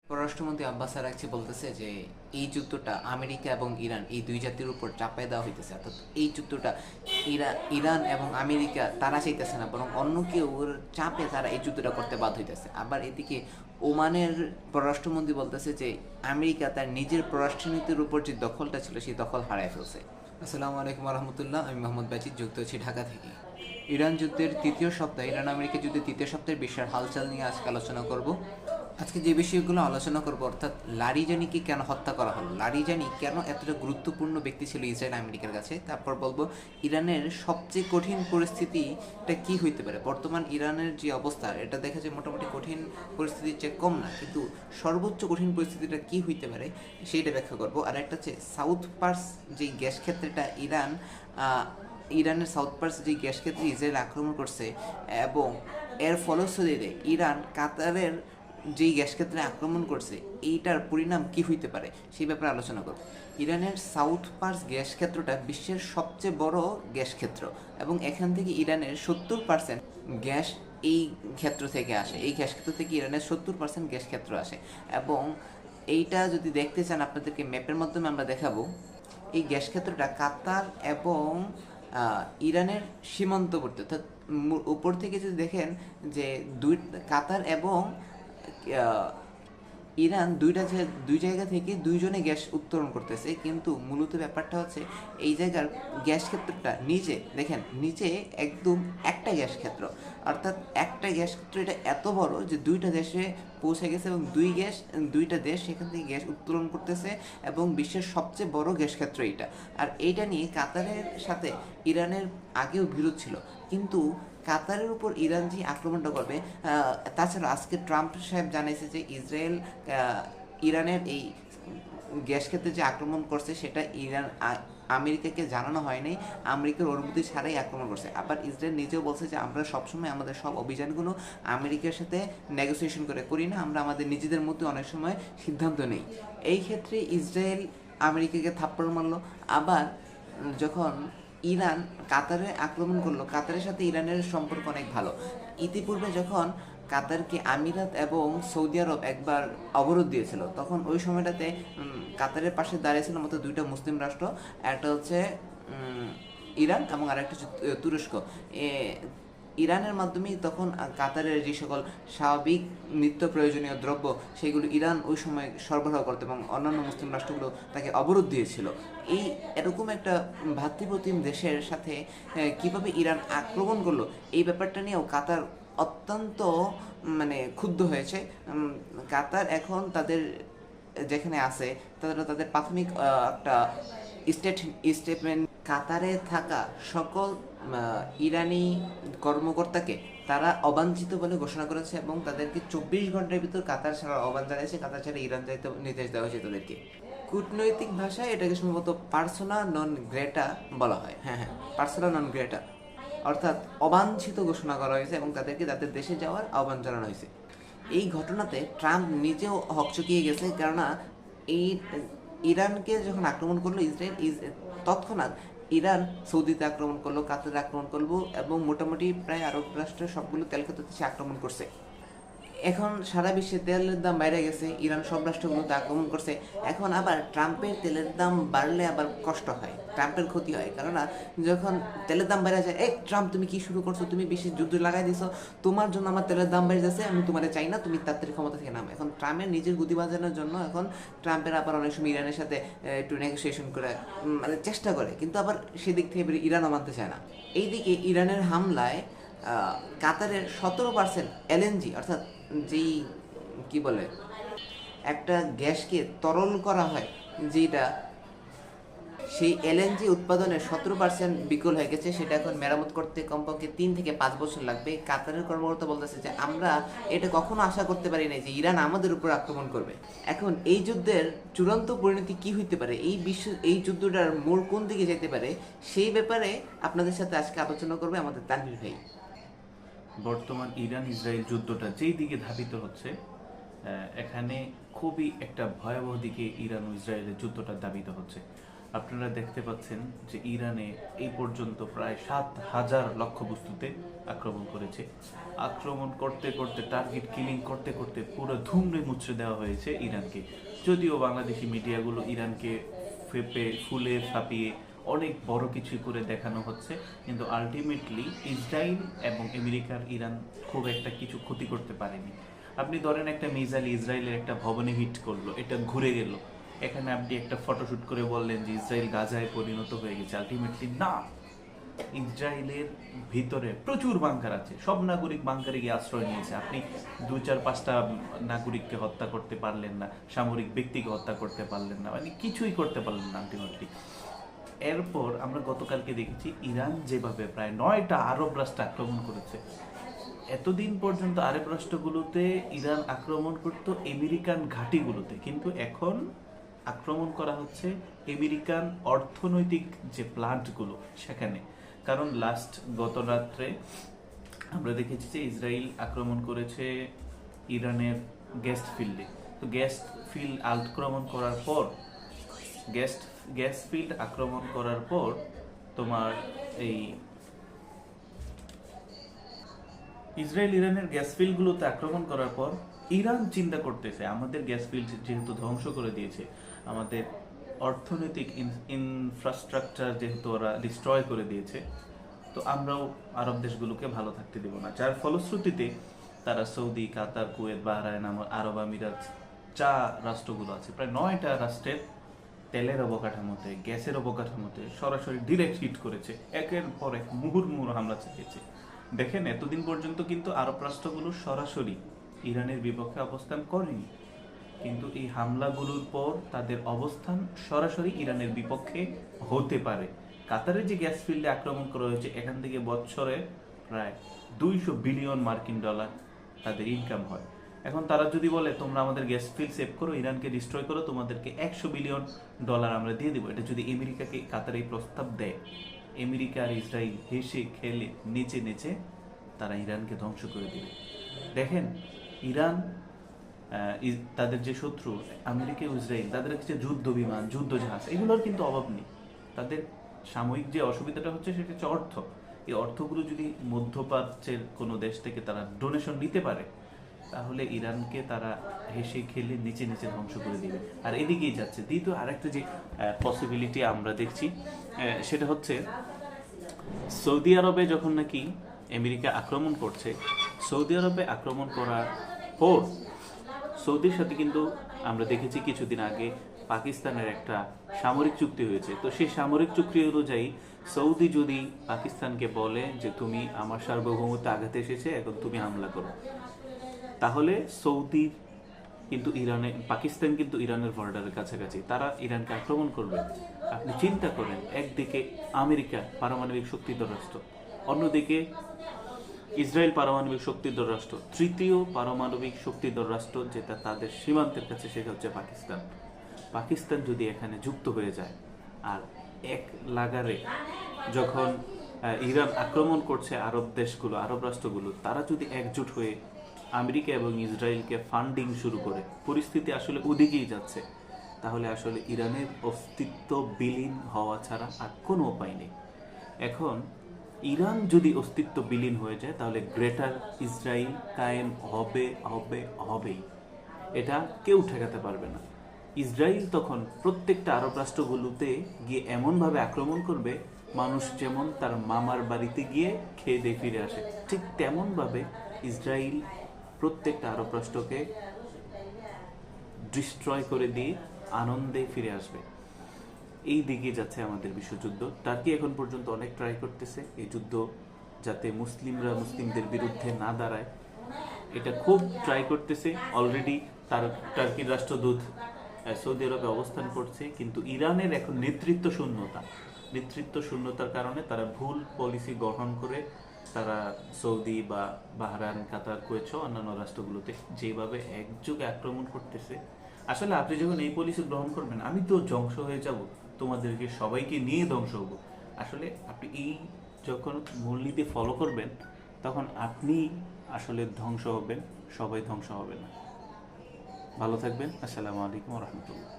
পররাষ্ট্রমন্ত্রী আব্বাস আরাগচি বলতেছে যে এই যুদ্ধটা আমেরিকা এবং ইরান এই দুই জাতির উপর চাপায় দেওয়া হইতেছে, অর্থাৎ এই যুদ্ধটা ইরান এবং আমেরিকা তারা চাইতেছে না, বরং অন্য কেউ ওর চাপে তারা এই যুদ্ধটা করতে বাধ্য হইতেছে। আবার এদিকে ওমানের পররাষ্ট্রমন্ত্রী বলতেছে যে আমেরিকা তার নিজের পররাষ্ট্রনীতির উপর যে দখলটা ছিল সেই দখল হারায় ফেলছে। আসসালামু আলাইকুম রহমতুল্লাহ, আমি মোহাম্মদ বাজিদ, যুক্ত আছি ঢাকা থেকে। ইরান যুদ্ধের তৃতীয় সপ্তাহে, ইরান আমেরিকা যুদ্ধের তৃতীয় সপ্তাহের বিশ্বের হালচাল নিয়ে আজকে আলোচনা করব। আজকে যে বিষয়গুলো আলোচনা করব, অর্থাৎ লারিজানিকে কেন হত্যা করা হলো, লারিজানি কেন এতটা গুরুত্বপূর্ণ ব্যক্তি ছিল ইসরায়েল আমেরিকার কাছে, তারপর বলবো ইরানের সবচেয়ে কঠিন পরিস্থিতিটা কি হইতে পারে। বর্তমান ইরানের যে অবস্থা, এটা দেখা যায় মোটামুটি কঠিন পরিস্থিতির চেয়ে কম না, কিন্তু সর্বোচ্চ কঠিন পরিস্থিতিটা কি হইতে পারে সেইটা ব্যাখ্যা করব। আর একটা হচ্ছে সাউথ পার্স যেই গ্যাস ক্ষেত্রটা ইরানের সাউথ পার্স যে গ্যাস ক্ষেত্রে ইসরায়েল আক্রমণ করছে, এবং এর ফলশ্রুতিতে ইরান কাতারের যেই গ্যাস ক্ষেত্রে আক্রমণ করছে, এইটার পরিণাম কি হইতে পারে সেই ব্যাপারে আলোচনা করব। ইরানের সাউথ পার্স গ্যাস ক্ষেত্রটা বিশ্বের সবচেয়ে বড় গ্যাস ক্ষেত্র, এবং এখান থেকে ইরানের 70% গ্যাস এই ক্ষেত্র থেকে আসে। এই গ্যাস ক্ষেত্র থেকে ইরানের 70% গ্যাস ক্ষেত্র আসে। এবং এইটা যদি দেখতে চান, আপনাদেরকে ম্যাপের মাধ্যমে আমরা দেখাবো। এই গ্যাস ক্ষেত্রটা কাতার এবং ইরানের সীমান্তবর্তী, অর্থাৎ উপর থেকে যদি দেখেন যে কাতার এবং ইরান দুই জায়গা থেকে দুইজনে গ্যাস উত্তোলন করতেছে, কিন্তু মূলত ব্যাপারটা হচ্ছে এই জায়গার গ্যাস ক্ষেত্রটা নিচে দেখেন, নিচে একদম একটা গ্যাস ক্ষেত্র, অর্থাৎ একটা গ্যাস ক্ষেত্র এটা এত বড় যে দুইটা দেশে পৌঁছে গেছে, এবং দুইটা দেশ সেখান থেকে গ্যাস উত্তোলন করতেছে, এবং বিশ্বের সবচেয়ে বড় গ্যাস ক্ষেত্র এইটা। আর এইটা নিয়ে কাতারের সাথে ইরানের আগেও বিরোধ ছিল, কিন্তু কাতারের উপর ইরান যে আক্রমণটা করবে, তাছাড়া আজকে ট্রাম্প সাহেব জানিয়েছে যে ইসরায়েল ইরানের এই গ্যাস ক্ষেত্রে যে আক্রমণ করছে সেটা আমেরিকাকে জানানো হয়নি, আমেরিকার অনুমতি ছাড়াই আক্রমণ করছে। আবার ইসরায়েল নিজেও বলছে যে আমরা সবসময় আমাদের সব অভিযানগুলো আমেরিকার সাথে নেগোসিয়েশন করে করি না, আমরা আমাদের নিজেদের মধ্যে অনেক সময় সিদ্ধান্ত নেই। এই ক্ষেত্রে ইসরায়েল আমেরিকাকে থাপ্পড় মারলো। আবার যখন ইরান কাতারে আক্রমণ করলো, কাতারের সাথে ইরানের সম্পর্ক অনেক ভালো। ইতিপূর্বে যখন কাতারকে আমিরাত এবং সৌদি আরব একবার অবরোধ দিয়েছিল, তখন ওই সময়টাতে কাতারের পাশে দাঁড়িয়েছিল মতো দুইটা মুসলিম রাষ্ট্র, একটা হচ্ছে ইরান এবং আরেকটা হচ্ছে তুরস্ক। ইরানের মাধ্যমেই তখন কাতারের যে সকল স্বাভাবিক নিত্য প্রয়োজনীয় দ্রব্য সেগুলো ইরান ওই সময় সরবরাহ করতো, এবং অন্যান্য মুসলিম রাষ্ট্রগুলো তাকে অবরোধ দিয়েছিল। এই এরকম একটা ভাতৃপ্রতিম দেশের সাথে কিভাবে ইরান আক্রমণ করলো, এই ব্যাপারটা নিয়েও কাতার অত্যন্ত ক্ষুব্ধ হয়েছে। কাতার এখন তাদের যেখানে আছে, তাদের প্রাথমিক একটা স্টেটমেন্ট, কাতারে থাকা সকল ইরানি কর্মকর্তাকে তারা অবাঞ্ছিত বলে ঘোষণা করেছে, এবং তাদেরকে 24 ঘন্টার ভিতর কাতার ছাড়া আহ্বান জানিয়েছে। কাতার ছাড়া ইরান যাইতে নির্দেশ দেওয়া হয়েছে তাদেরকে। কূটনৈতিক ভাষায় এটাকে সম্ভবত পার্সোনা নন গ্রেটা বলা হয়। হ্যাঁ হ্যাঁ, পার্সোনা নন গ্রেটা, অর্থাৎ অবাঞ্ছিত ঘোষণা করা হয়েছে, এবং তাদেরকে তাদের দেশে যাওয়ার আহ্বান জানানো হয়েছে। এই ঘটনাতে ট্রাম্প নিজেও হকচকিয়ে গেছে, কেননা এই ইরানকে যখন আক্রমণ করলো ইসরায়েল, তৎক্ষণাৎ ইরান সৌদিতে আক্রমণ করলো, কাতারে আক্রমণ করলো, এবং মোটামুটি প্রায় আরব রাষ্ট্রের সবগুলো তেল ক্ষেত্রে সে আক্রমণ করছে। এখন সারা বিশ্বে তেলের দাম বাইরে গেছে, ইরান সব রাষ্ট্রগুলোতে আক্রমণ করছে। এখন আবার ট্রাম্পের তেলের দাম বাড়লে আবার কষ্ট হয়, ট্রাম্পের ক্ষতি হয়, কেননা যখন তেলের দাম বেড়ে যায়, এই ট্রাম্প তুমি কি শুরু করছো, তুমি বেশি যুদ্ধ লাগাই দিছো, তোমার জন্য আমার তেলের দাম বেড়ে যাচ্ছে, আমি তোমার চাই না, তুমি তাড়াতাড়ি ক্ষমতা থেকে নামো। এখন ট্রাম্পের নিজের গতি বাজানোর জন্য এখন ট্রাম্পের আবার অনেক সময় ইরানের সাথে একটু নেগোসিয়েশন করে চেষ্টা করে, কিন্তু আবার সেদিক থেকে ইরানও মানতে চায় না। এইদিকে ইরানের হামলায় কাতারের 17% এলএনজি, অর্থাৎ যেই কি বলে একটা গ্যাসকে তরল করা হয় যেটা, সেই এলএনজি উৎপাদনের 17% বিকল হয়ে গেছে। সেটা এখন মেরামত করতে কমপক্ষে 3 থেকে 5 বছর লাগবে। কাতারের কর্মকর্তা বলতেছে যে আমরা এটা কখনো আশা করতে পারি নাই যে ইরান আমাদের উপর আক্রমণ করবে। এখন এই যুদ্ধের চূড়ান্ত পরিণতি কি হইতে পারে, এই যুদ্ধটার মোড় কোন দিকে যেতে পারে, সেই ব্যাপারে আপনাদের সাথে আজকে আলোচনা করবে আমাদের তানভীর ভাই। বর্তমান ইরান ইসরায়েল যুদ্ধটা যেই দিকে ধাবিত হচ্ছে, এখানে খুবই একটা ভয়াবহ দিকে ইরান ও ইসরায়েলের যুদ্ধটা ধাবিত হচ্ছে। আপনারা দেখতে পাচ্ছেন যে ইরানে এই পর্যন্ত প্রায় 7,000 লক্ষ্যবস্তুতে আক্রমণ করেছে। আক্রমণ করতে করতে, টার্গেট কিলিং করতে করতে পুরো ধুমড়ে মুচড়ে দেওয়া হয়েছে ইরানকে। যদিও বাংলাদেশি মিডিয়াগুলো ইরানকে ফেপে ফুলে ফাঁপিয়ে অনেক বড় কিছু করে দেখানো হচ্ছে, কিন্তু আলটিমেটলি ইসরায়েল এবং আমেরিকার ইরান খুব একটা কিছু ক্ষতি করতে পারেনি। আপনি ধরেন একটা মিসাইল ইসরায়েলের একটা ভবনে হিট করলো, এটা ঘুরে গেল, এখানে আপনি একটা ফটোশুট করে বললেন যে ইসরায়েল গাজায় পরিণত হয়ে গেছে। আলটিমেটলি না, ইসরায়েলের ভিতরে প্রচুর বাংকার আছে, সব নাগরিক বাংকারে গিয়ে আশ্রয় নিয়েছে। আপনি 2-4-5টা নাগরিককে হত্যা করতে পারলেন না, সামরিক ব্যক্তিকে হত্যা করতে পারলেন না, মানে কিছুই করতে পারলেন না আলটিমেটলি। এরপর আমরা গতকালকে দেখেছি ইরান যেভাবে প্রায় 9টা আরব রাষ্ট্র আক্রমণ করেছে। এতদিন পর্যন্ত আরব রাষ্ট্রগুলোতে ইরান আক্রমণ করত আমেরিকান ঘাঁটিগুলোতে, কিন্তু এখন আক্রমণ করা হচ্ছে আমেরিকান অর্থনৈতিক যে প্লান্টগুলো সেখানে। কারণ গত রাত্রে আমরা দেখেছি যে ইসরায়েল আক্রমণ করেছে ইরানের গ্যাস ফিল্ডে। তো গ্যাস ফিল্ড আক্রমণ করার পর গ্যাস ফিল্ড আক্রমণ করার পর তোমার এই ইসরায়েল ইরানের গ্যাস ফিল্ডগুলোতে আক্রমণ করার পর ইরান চিন্তা করতেছে আমাদের গ্যাস ফিল্ড যেহেতু ধ্বংস করে দিয়েছে, আমাদের অর্থনৈতিক ইনফ্রাস্ট্রাকচার যেহেতু ওরা ডিস্ট্রয় করে দিয়েছে, তো আমরাও আরব দেশগুলোকে ভালো থাকতে দেব না। যার ফলশ্রুতিতে তারা সৌদি, কাতার, কুয়েত, বাহরাইন, আরব আমিরাত রাষ্ট্রগুলো আছে, প্রায় 9টা রাষ্ট্রের তেলের অবকাঠামোতে, গ্যাসের অবকাঠামোতে সরাসরি ডিরেক্ট হিট করেছে, একের পর এক মুহুর্মুহু হামলা চালিয়েছে। দেখেন, এতদিন পর্যন্ত কিন্তু আরব রাষ্ট্রগুলো সরাসরি ইরানের বিপক্ষে অবস্থান করেনি, কিন্তু এই হামলাগুলোর পর তাদের অবস্থান সরাসরি ইরানের বিপক্ষে হতে পারে। কাতারের যে গ্যাস ফিল্ডে আক্রমণ করা হয়েছে, এখান থেকে বছরে প্রায় 200 বিলিয়ন মার্কিন ডলার তাদের ইনকাম হয়। এখন তারা যদি বলে তোমরা আমাদের গ্যাস ফিল্ড সেভ করো, ইরানকে ডিস্ট্রয় করো, তোমাদেরকে 100 বিলিয়ন ডলার আমরা দিয়ে দেবো, এটা যদি আমেরিকাকে কাতার এই প্রস্তাব দেয়, আমেরিকা আর ইসরায়েল হেসে খেলে নেচে নেচে তারা ইরানকে ধ্বংস করে দেবে। দেখেন, ইরান তাদের যে শত্রু আমেরিকা ও ইসরায়েল, তাদের যে যুদ্ধ বিমান, যুদ্ধ জাহাজ, এগুলোর কিন্তু অভাব নেই। তাদের সাময়িক যে অসুবিধাটা হচ্ছে সেটা হচ্ছে অর্থ। এই অর্থগুলো যদি মধ্যপ্রাচ্যের কোনো দেশ থেকে তারা ডোনেশন নিতে পারে, তাহলে ইরানকে তারা হেসে খেলে নিচে নিচে ধ্বংস করে দিবে। আর এদিকেই যাচ্ছে। দ্বিতীয় আরেকটা যে পসিবিলিটি আমরা দেখছি, সেটা হচ্ছে সৌদি আরবে যখন নাকি আমেরিকা আক্রমণ করছে, সৌদি আরবে আক্রমণ করার পর সৌদির সাথে কিন্তু আমরা দেখেছি কিছুদিন আগে পাকিস্তানের একটা সামরিক চুক্তি হয়েছে। তো সেই সামরিক চুক্তি অনুযায়ী সৌদি যদি পাকিস্তানকে বলে যে তুমি আমার সার্বভৌমত্বে আঘাত এসেছে, এখন তুমি হামলা করো, তাহলে সৌদির কিন্তু পাকিস্তান কিন্তু ইরানের বর্ডারের কাছাকাছি, তারা ইরানকে আক্রমণ করবে। আপনি চিন্তা করেন, একদিকে আমেরিকা পারমাণবিক শক্তিধর রাষ্ট্র, অন্যদিকে ইসরায়েল পারমাণবিক শক্তিধর রাষ্ট্র, তৃতীয় পারমাণবিক শক্তিধর রাষ্ট্র যেটা তাদের সীমান্তের কাছে, সেটা হচ্ছে পাকিস্তান। পাকিস্তান যদি এখানে যুক্ত হয়ে যায়, আর এক লাগারে যখন ইরান আক্রমণ করছে আরব দেশগুলো, আরব রাষ্ট্রগুলো, তারা যদি একজোট হয়ে আমেরিকা এবং ইসরায়েলকে ফান্ডিং শুরু করে, পরিস্থিতি আসলে ওদিকেই যাচ্ছে, তাহলে আসলে ইরানের অস্তিত্ব বিলীন হওয়া ছাড়া আর কোনো উপায় নেই। এখন ইরান যদি অস্তিত্ব বিলীন হয়ে যায়, তাহলে গ্রেটার ইসরায়েল কায়েম হবেই, এটা কেউ ঠেকাতে পারবে না। ইসরায়েল তখন প্রত্যেকটা আরব রাষ্ট্রগুলোতে গিয়ে এমনভাবে আক্রমণ করবে, মানুষ যেমন তার মামার বাড়িতে গিয়ে খেয়ে দিয়ে ফিরে আসে, ঠিক তেমনভাবে ইসরায়েল প্রত্যেকটা আরব রাষ্ট্রকে ডিস্ট্রয় করে দিয়ে আনন্দে ফিরে আসবে। এই দিকে যাচ্ছে আমাদের বিশ্বযুদ্ধ। টার্কি এখন পর্যন্ত অনেক ট্রাই করতেছে এই যুদ্ধ যাতে মুসলিমরা মুসলিমদের বিরুদ্ধে না দাঁড়ায়, এটা খুব ট্রাই করতেছে। অলরেডি টার্কির রাষ্ট্রদূত সৌদি আরবে অবস্থান করছে, কিন্তু ইরানের এখন নেতৃত্ব শূন্যতার কারণে তারা ভুল পলিসি গ্রহণ করে তারা সৌদি বা বাহরাইন, কাতার, কুয়েত সহ অন্যান্য রাষ্ট্রগুলোতে যেভাবে একযোগে আক্রমণ করতেছে, আসলে আপনি যখন এই পলিসি গ্রহণ করবেন, আমি তো ধ্বংস হয়ে যাব, তোমাদেরকে সবাইকে নিয়ে ধ্বংস হব, আসলে আপনি এই যখন মূলনীতি ফলো করবেন, তখন আপনি আসলে ধ্বংস হবেন, সবাই ধ্বংস হবে না। ভালো থাকবেন। আসসালামু আলাইকুম ওয়া রাহমাতুল্লাহ।